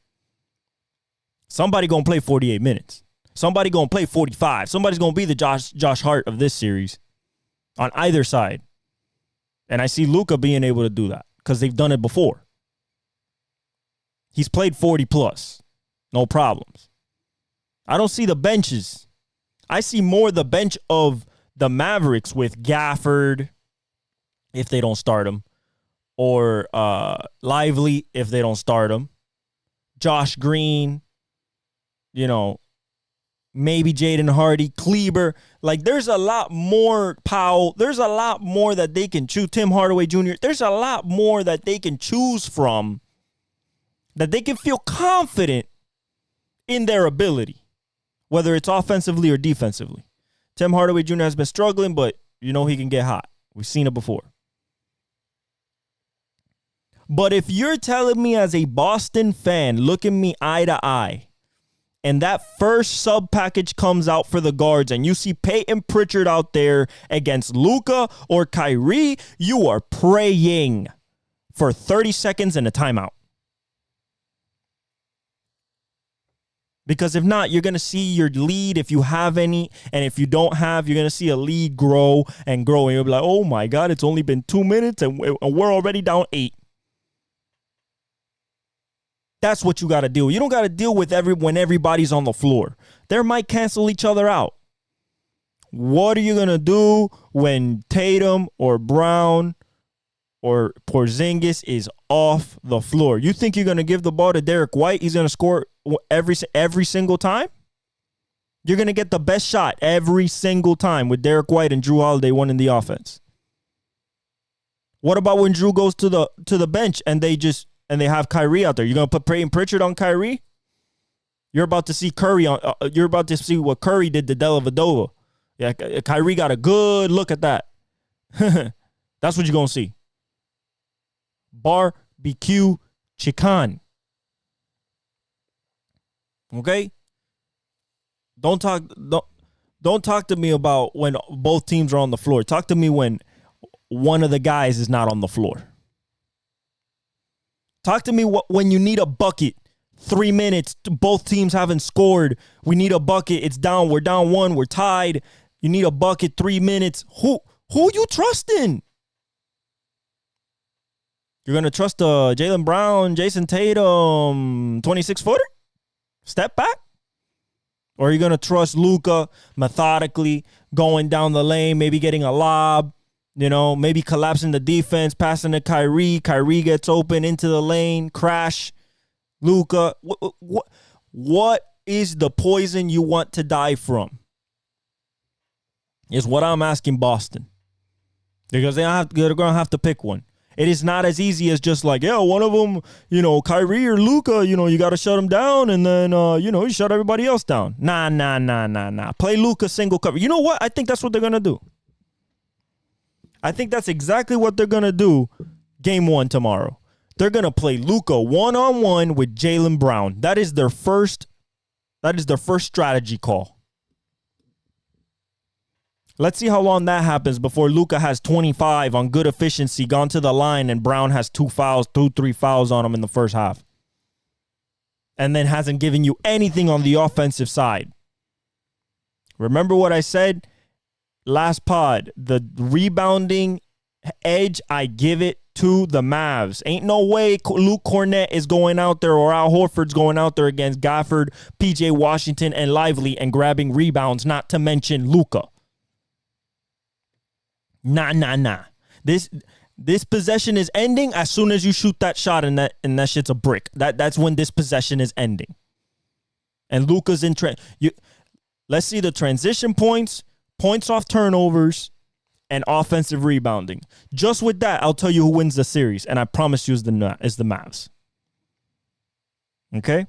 Speaker 2: Somebody going to play 48 minutes. Somebody going to play 45. Somebody's going to be the Josh Hart of this series on either side. And I see Luka being able to do that because they've done it before. He's played 40 plus. No problems. I don't see the benches. I see more the bench of the Mavericks with Gafford, if they don't start him, or Lively, if they don't start him, Josh Green, maybe Jaden Hardy, Kleber. Like, there's a lot more Powell. There's a lot more that they can choose. Tim Hardaway Jr. There's a lot more that they can choose from, that they can feel confident in their ability, whether it's offensively or defensively. Tim Hardaway Jr. has been struggling, but he can get hot. We've seen it before. But if you're telling me as a Boston fan, looking me eye to eye, and that first sub package comes out for the guards and you see Peyton Pritchard out there against Luka or Kyrie, you are praying for 30 seconds and a timeout. Because if not, you're going to see your lead, if you have any, and if you don't have, you're going to see a lead grow and grow. And you'll be like, oh my God, it's only been 2 minutes and we're already down 8. That's what you got to do. You don't got to deal with when everybody's on the floor. They might cancel each other out. What are you going to do when Tatum or Brown or Porzingis is off the floor? You think you're going to give the ball to Derek White? He's going to score every single time? You're going to get the best shot every single time with Derek White and Drew Holiday running the offense. What about when Drew goes to the bench and they have Kyrie out there? You're going to put Peyton Pritchard on Kyrie? You're about to see you're about to see what Curry did to Dellavedova. Yeah, Kyrie got a good look at that. That's what you're going to see. Barbecue chicken. Okay? Don't talk to me about when both teams are on the floor. Talk to me when one of the guys is not on the floor. Talk to me when you need a bucket 3 minutes. Both teams haven't scored. We need a bucket. It's down. We're down 1. We're tied. You need a bucket. 3 minutes. Who you trusting? You're going to trust Jaylen Brown, Jason Tatum, 26-footer? Step back? Or are you going to trust Luka methodically going down the lane, maybe getting a lob, maybe collapsing the defense, passing to Kyrie. Kyrie gets open into the lane, crash. Luka, what is the poison you want to die from? Is what I'm asking Boston. Because they're going to have to pick one. It is not as easy as just like, one of them, Kyrie or Luka, you got to shut them down, and then, you shut everybody else down. Nah. Play Luka single cover. You know what? I think that's what they're going to do. I think that's exactly what they're going to do game 1 tomorrow. They're going to play Luka one-on-one with Jaylen Brown. That is their first strategy call. Let's see how long that happens before Luka has 25 on good efficiency, gone to the line, and Brown has 2 fouls, 3 fouls on him in the first half. And then hasn't given you anything on the offensive side. Remember what I said last pod? The rebounding edge, I give it to the Mavs. Ain't no way Luke Cornett is going out there or Al Horford's going out there against Gafford, PJ Washington, and Lively and grabbing rebounds, not to mention Luka. Nah. This possession is ending as soon as you shoot that shot and that shit's a brick. That's when this possession is ending. And Luka's in let's see the transition points off turnovers, and offensive rebounding. Just with that, I'll tell you who wins the series, and I promise you is the Mavs. Okay?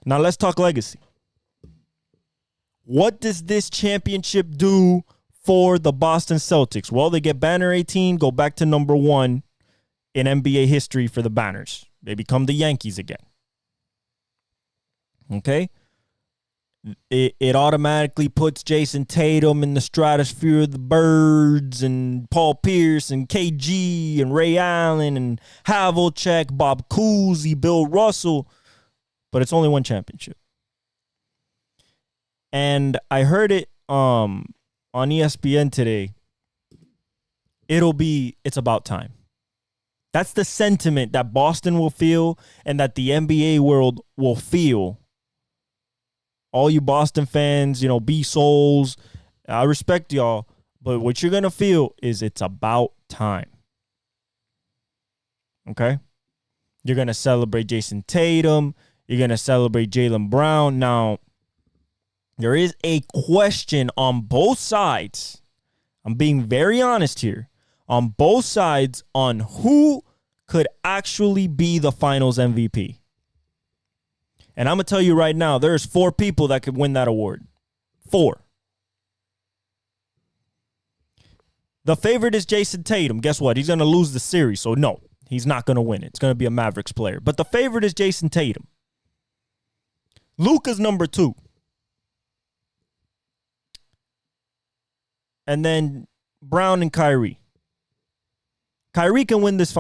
Speaker 2: Now let's talk legacy. What does this championship do for the Boston Celtics? Well, they get banner 18, go back to number 1 in NBA history for the banners. They become the Yankees again. Okay? It automatically puts Jason Tatum in the stratosphere of the Birds and Paul Pierce and KG and Ray Allen and Havlicek, Bob Cousy, Bill Russell. But it's only one championship. And I heard it on ESPN today. It's about time. That's the sentiment that Boston will feel and that the NBA world will feel. All you Boston fans, be souls. I respect y'all. But what you're going to feel is it's about time. Okay? You're going to celebrate Jason Tatum. You're going to celebrate Jaylen Brown. Now, there is a question on both sides. I'm being very honest here. On both sides on who could actually be the finals MVP. And I'm going to tell you right now, there's 4 people that could win that award. 4. The favorite is Jason Tatum. Guess what? He's going to lose the series. So, no, he's not going to win it. It's going to be a Mavericks player. But the favorite is Jason Tatum. Luka's number 2. And then Brown and Kyrie. Kyrie can win this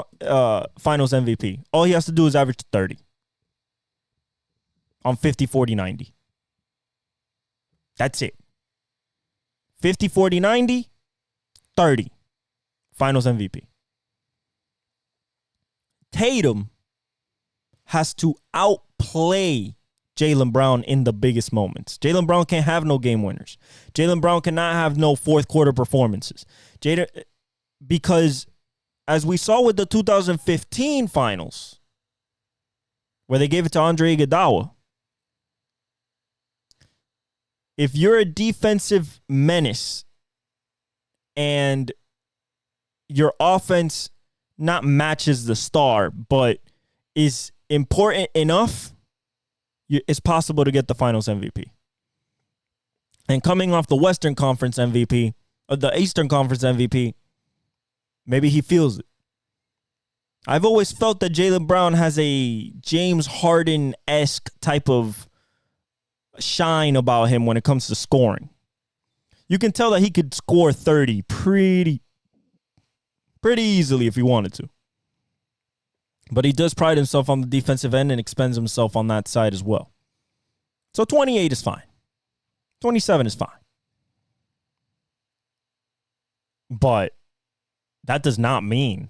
Speaker 2: finals MVP. All he has to do is average 30. On 50, 40, 90. That's it. 50, 40, 90, 30. Finals MVP. Tatum has to outplay Jaylen Brown in the biggest moments. Jaylen Brown can't have no game winners. Jaylen Brown cannot have no fourth quarter performances. Because as we saw with the 2015 finals, where they gave it to Andre Iguodala, if you're a defensive menace and your offense not matches the star, but is important enough, it's possible to get the finals MVP. And coming off the Western Conference MVP, or the Eastern Conference MVP, maybe he feels it. I've always felt that Jaylen Brown has a James Harden-esque type of shine about him when it comes to scoring. You can tell that he could score 30 pretty easily if he wanted to. But he does pride himself on the defensive end and expends himself on that side as well. So 28 is fine. 27 is fine. But that does not mean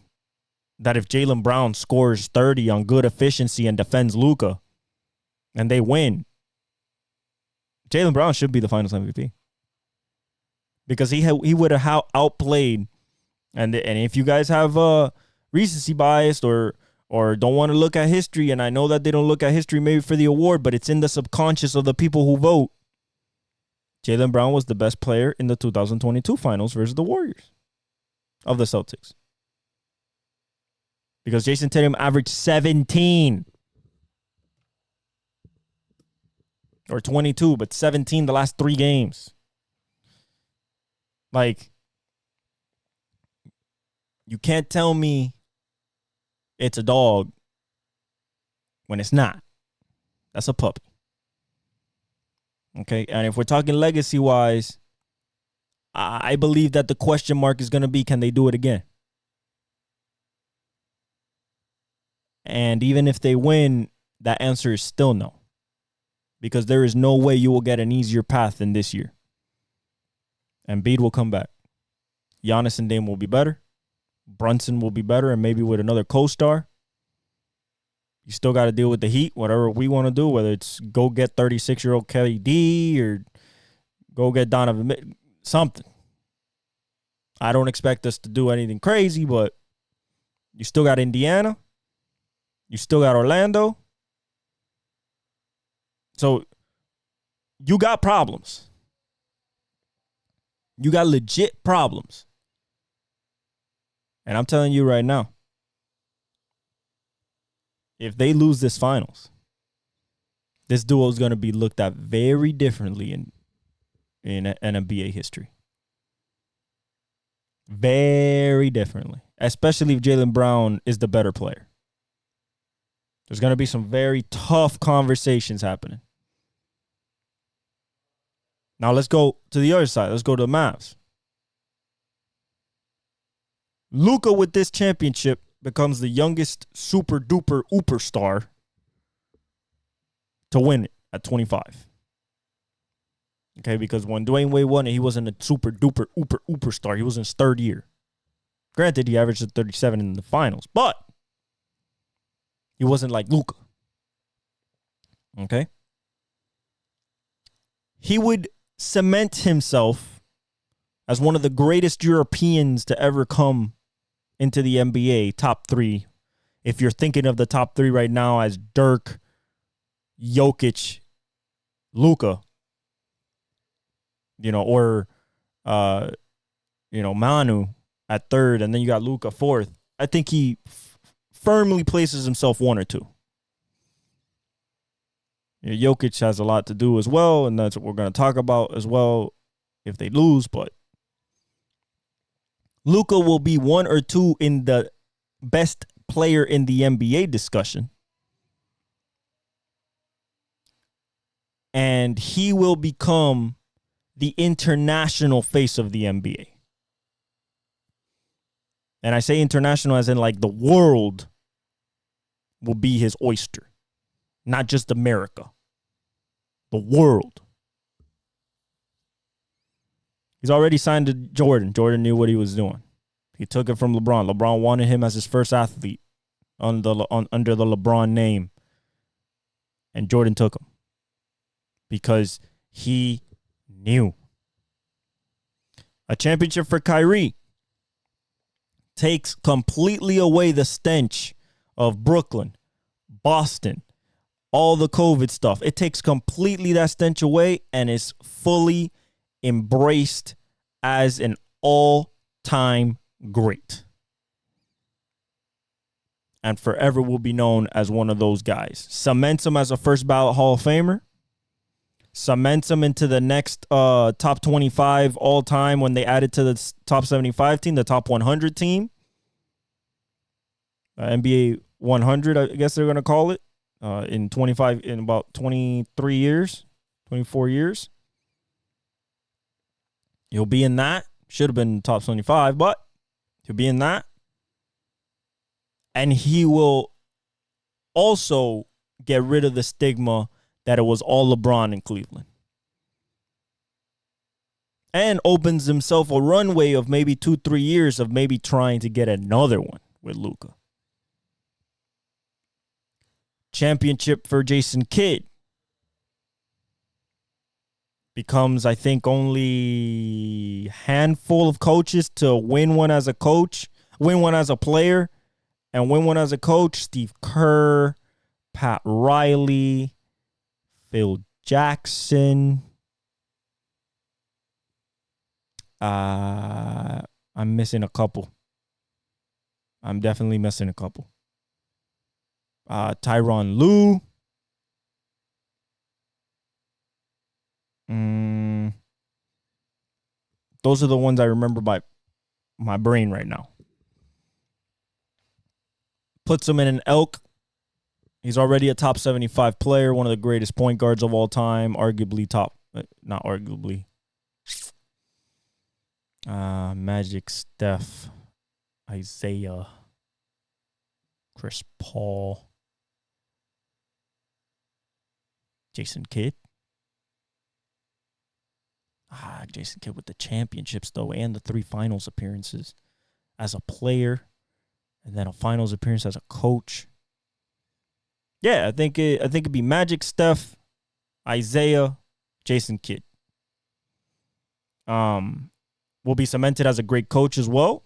Speaker 2: that if Jaylen Brown scores 30 on good efficiency and defends Luka and they win, Jaylen Brown should be the Finals MVP. Because he would have outplayed, and if you guys have recency bias or don't want to look at history, and I know that they don't look at history maybe for the award, but it's in the subconscious of the people who vote, Jaylen Brown was the best player in the 2022 Finals versus the Warriors of the Celtics. Because Jason Tatum averaged 17. Or 22, but 17 the last 3 games. Like, you can't tell me it's a dog when it's not. That's a puppy. Okay, and if we're talking legacy-wise, I believe that the question mark is going to be, can they do it again? And even if they win, that answer is still no. Because there is no way you will get an easier path than this year. Embiid will come back. Giannis and Dame will be better. Brunson will be better, and maybe with another co-star. You still got to deal with the Heat, whatever we want to do, whether it's go get 36-year-old KD or go get Donovan, something. I don't expect us to do anything crazy, but you still got Indiana. You still got Orlando. So you got problems. You got legit problems. And I'm telling you right now, if they lose this finals, this duo is going to be looked at very differently in NBA history. Very differently. Especially if Jaylen Brown is the better player. There's going to be some very tough conversations happening. Now let's go to the other side. Let's go to the Mavs. Luka with this championship becomes the youngest super duper ooper star to win it at 25. Okay, because when Dwayne Wade won it, he wasn't a super duper ooper star. He was in his 3rd year. Granted, he averaged 37 in the finals, but he wasn't like Luka. Okay? He would cement himself as one of the greatest Europeans to ever come into the NBA, top 3. If you're thinking of the top 3 right now as Dirk, Jokic, Luka, or Manu at 3rd, and then you got Luka 4th. I think he firmly places himself 1 or 2. Jokic has a lot to do as well, and that's what we're going to talk about as well if they lose, but Luka will be 1 or 2 in the best player in the NBA discussion. And he will become the international face of the NBA. And I say international as in like the world will be his oyster. Not just America. The world. He's already signed to Jordan. Jordan knew what he was doing. He took it from LeBron. LeBron wanted him as his first athlete under the LeBron name. And Jordan took him. Because he knew. A championship for Kyrie takes completely away the stench of Brooklyn, Boston, all the COVID stuff. It takes completely that stench away and is fully embraced as an all-time great. And forever will be known as one of those guys. Cements him as a first ballot Hall of Famer. Cements him into the next top 25 all-time when they added to the top 75 team, the top 100 team. NBA 100, I guess they're going to call it, in about 23 years, 24 years. He'll be in that. Should have been top 25, but he'll be in that. And he will also get rid of the stigma that it was all LeBron in Cleveland. And opens himself a runway of maybe 2-3 years of maybe trying to get another one with Luka. Championship for Jason Kidd becomes, I think, only a handful of coaches to win one as a coach, win one as a player, and win one as a coach. Steve Kerr, Pat Riley, Phil Jackson. I'm missing a couple. I'm definitely missing a couple. Tyronn Lue. Those are the ones I remember by my brain right now. Puts him in an elk. He's already a top 75 player, one of the greatest point guards of all time, arguably top, not arguably. Magic, Steph, Isaiah, Chris Paul, Jason Kidd. Jason Kidd with the championships, though, and the 3 finals appearances as a player, and then a finals appearance as a coach. Yeah, I think it'd be Magic, Steph, Isaiah, Jason Kidd. Will be cemented as a great coach as well.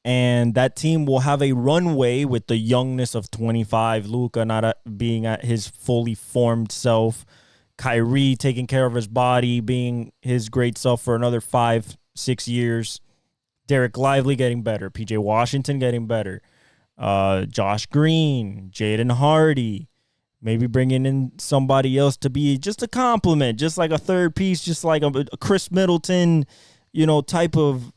Speaker 2: And that team will have a runway with the youngness of 25, Luka not being at his fully formed self, Kyrie taking care of his body, being his great self for another 5-6 years, Derek Lively getting better, PJ Washington getting better, Josh Green, Jaden Hardy, maybe bringing in somebody else to be just a compliment, just like a third piece, just like a Chris Middleton, type of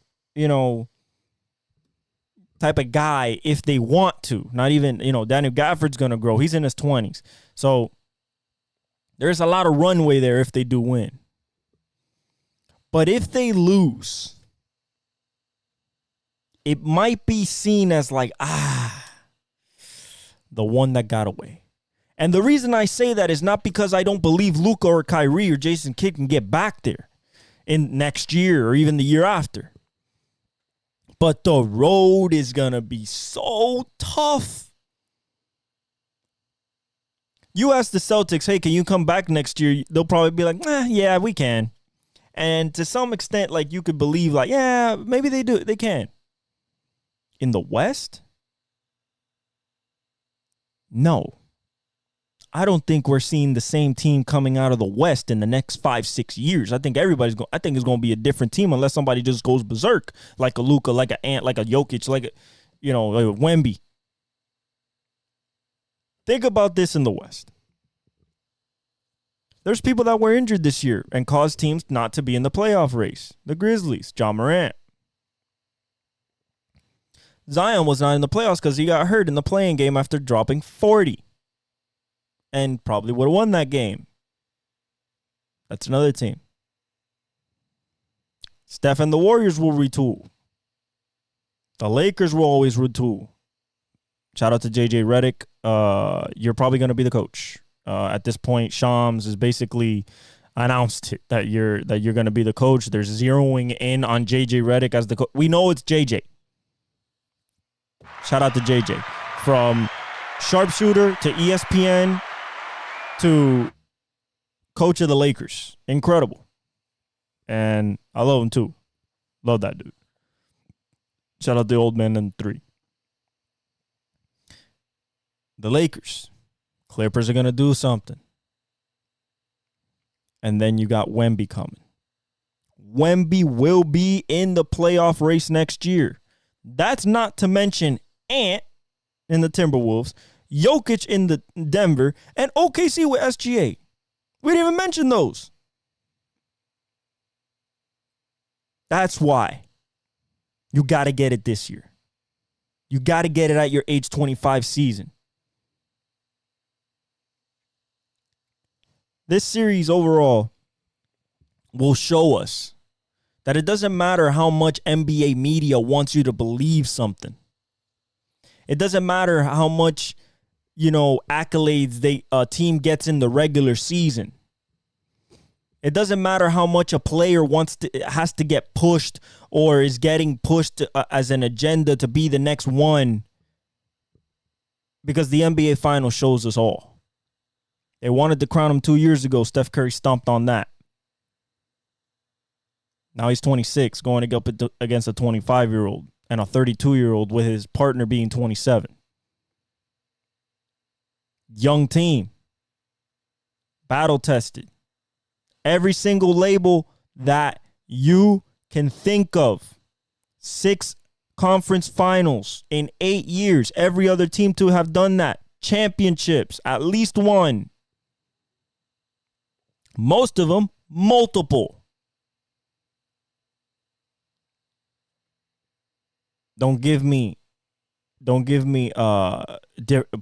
Speaker 2: guy if they want to. Not even, Daniel Gafford's going to grow. He's in his 20s. So there's a lot of runway there if they do win. But if they lose, it might be seen as like, the one that got away. And the reason I say that is not because I don't believe Luka or Kyrie or Jason Kidd can get back there in next year or even the year after. But the road is going to be so tough. You ask the Celtics, hey, can you come back next year? They'll probably be like, yeah, we can. And to some extent, like, you could believe, like, yeah, maybe they do. They can. In the West? No. I don't think we're seeing the same team coming out of the West in the next 5-6 years. I think I think it's going to be a different team unless somebody just goes berserk, like a Luka, like a Ant, like a Jokic, like a Wemby. Think about this in the West. There's people that were injured this year and caused teams not to be in the playoff race. The Grizzlies, John Morant. Zion was not in the playoffs because he got hurt in the playing game after dropping 40. And probably would have won that game. That's another team. Steph and the Warriors will retool. The Lakers will always retool. Shout out to JJ Redick. You're probably going to be the coach. At this point, Shams has basically announced it, that you're going to be the coach. They're zeroing in on JJ Redick as the coach. We know it's JJ. Shout out to JJ. From sharpshooter to ESPN to coach of the Lakers. Incredible. And I love him too. Love that dude. Shout out the old man and 3. The Lakers. Clippers are going to do something. And then you got Wemby coming. Wemby will be in the playoff race next year. That's not to mention Ant in the Timberwolves, Jokic in the Denver, and OKC with SGA. We didn't even mention those. That's why you got to get it this year. You got to get it at your age 25 season. This series overall will show us that it doesn't matter how much NBA media wants you to believe something. It doesn't matter how much, accolades a team gets in the regular season. It doesn't matter how much a player has to get pushed or is getting pushed as an agenda to be the next one, because the NBA Finals shows us all. They wanted to crown him 2 years ago. Steph Curry stomped on that. Now he's 26, going up against a 25-year-old and a 32-year-old with his partner being 27. Young team. Battle-tested. Every single label that you can think of. 6 conference finals in 8 years. Every other team to have done that. Championships, at least one. Most of them, multiple. Don't give me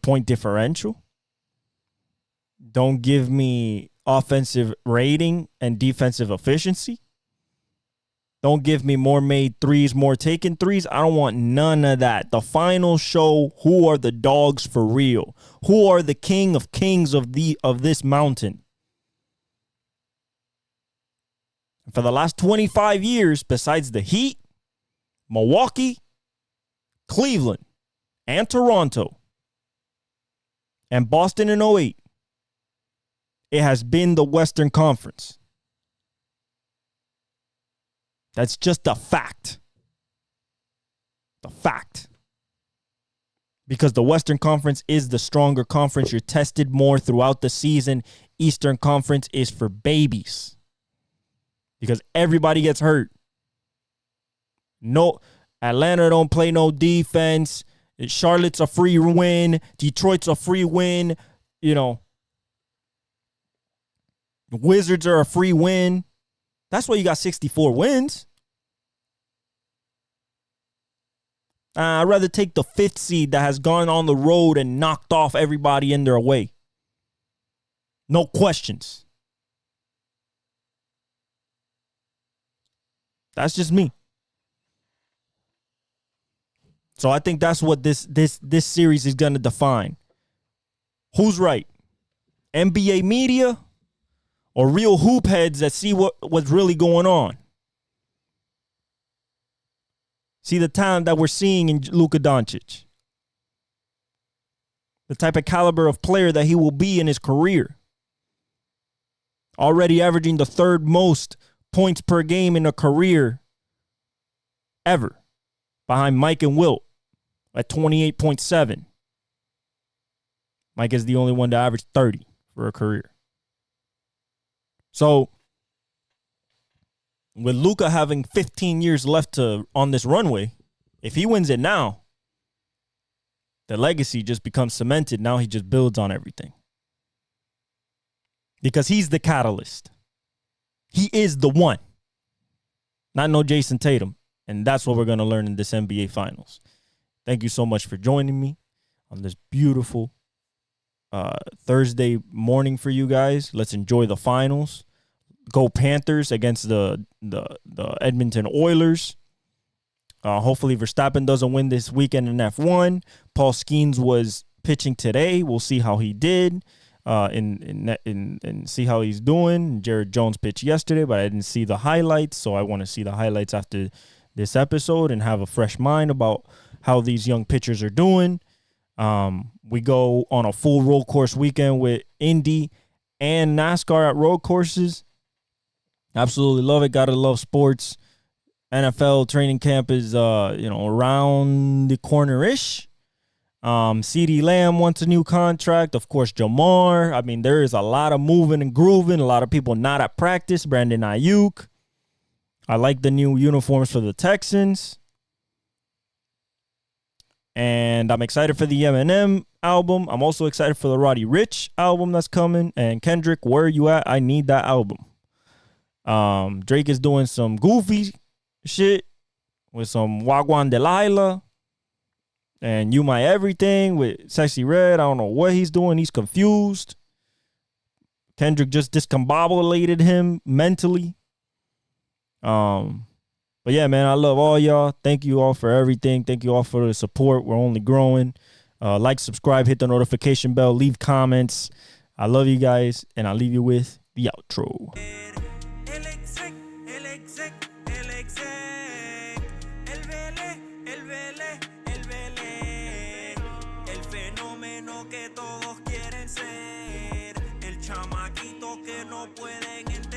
Speaker 2: point differential. Don't give me offensive rating and defensive efficiency. Don't give me more made threes, more taken threes. I don't want none of that. The finals show who are the dogs for real. Who are the king of kings of this mountain. For the last 25 years, besides the Heat, Milwaukee, Cleveland, and Toronto, and Boston in 08, it has been the Western Conference. That's just a fact. The fact. Because the Western Conference is the stronger conference. You're tested more throughout the season. Eastern Conference is for babies. Because everybody gets hurt. No, Atlanta don't play no defense. Charlotte's a free win. Detroit's a free win. The Wizards are a free win. That's why you got 64 wins. I'd rather take the 5th seed that has gone on the road and knocked off everybody in their way. No questions. That's just me. So I think that's what this series is going to define. Who's right? NBA media or real hoop heads that see what's really going on? See the talent that we're seeing in Luka Doncic. The type of caliber of player that he will be in his career. Already averaging the 3rd most points per game in a career ever, behind Mike and Wilt at 28.7. Mike is the only one to average 30 for a career. So, with Luka having 15 years left on this runway, if he wins it now, the legacy just becomes cemented. Now he just builds on everything. Because he's the catalyst. He is the one. Not no Jason Tatum. And that's what we're going to learn in this NBA Finals. Thank you so much for joining me on this beautiful Thursday morning for you guys. Let's enjoy the finals. Go Panthers against the Edmonton Oilers. Hopefully Verstappen doesn't win this weekend in F1. Paul Skeens was pitching today. We'll see how he did. And see how he's doing. Jared Jones pitched yesterday, but I didn't see the highlights, so I want to see the highlights after this episode and have a fresh mind about how these young pitchers are doing. We go on a full road course weekend with Indy and NASCAR at road courses. Absolutely love it. Gotta love sports. NFL training camp is around the corner-ish. CeeDee Lamb wants a new contract. Of course, Jamar. I mean, there is a lot of moving and grooving. A lot of people not at practice. Brandon Ayuk. I like the new uniforms for the Texans. And I'm excited for the Eminem album. I'm also excited for the Roddy Ricch album that's coming. And Kendrick, where are you at? I need that album. Drake is doing some goofy shit with some Wagwan Delilah. And You My Everything with Sexy Red. I don't know what he's doing. He's confused. Kendrick just discombobulated him mentally. But But yeah, man, I love all y'all. Thank you all for everything. Thank you all for the support. We're only growing. Like, subscribe, hit the notification bell, leave comments. I love you guys, and I'll leave you with the outro.
Speaker 1: El exec, el exec, el exec. El Vélez, el Vélez, el Vélez. El fenómeno que todos quieren ser. El chamaquito que no pueden entender.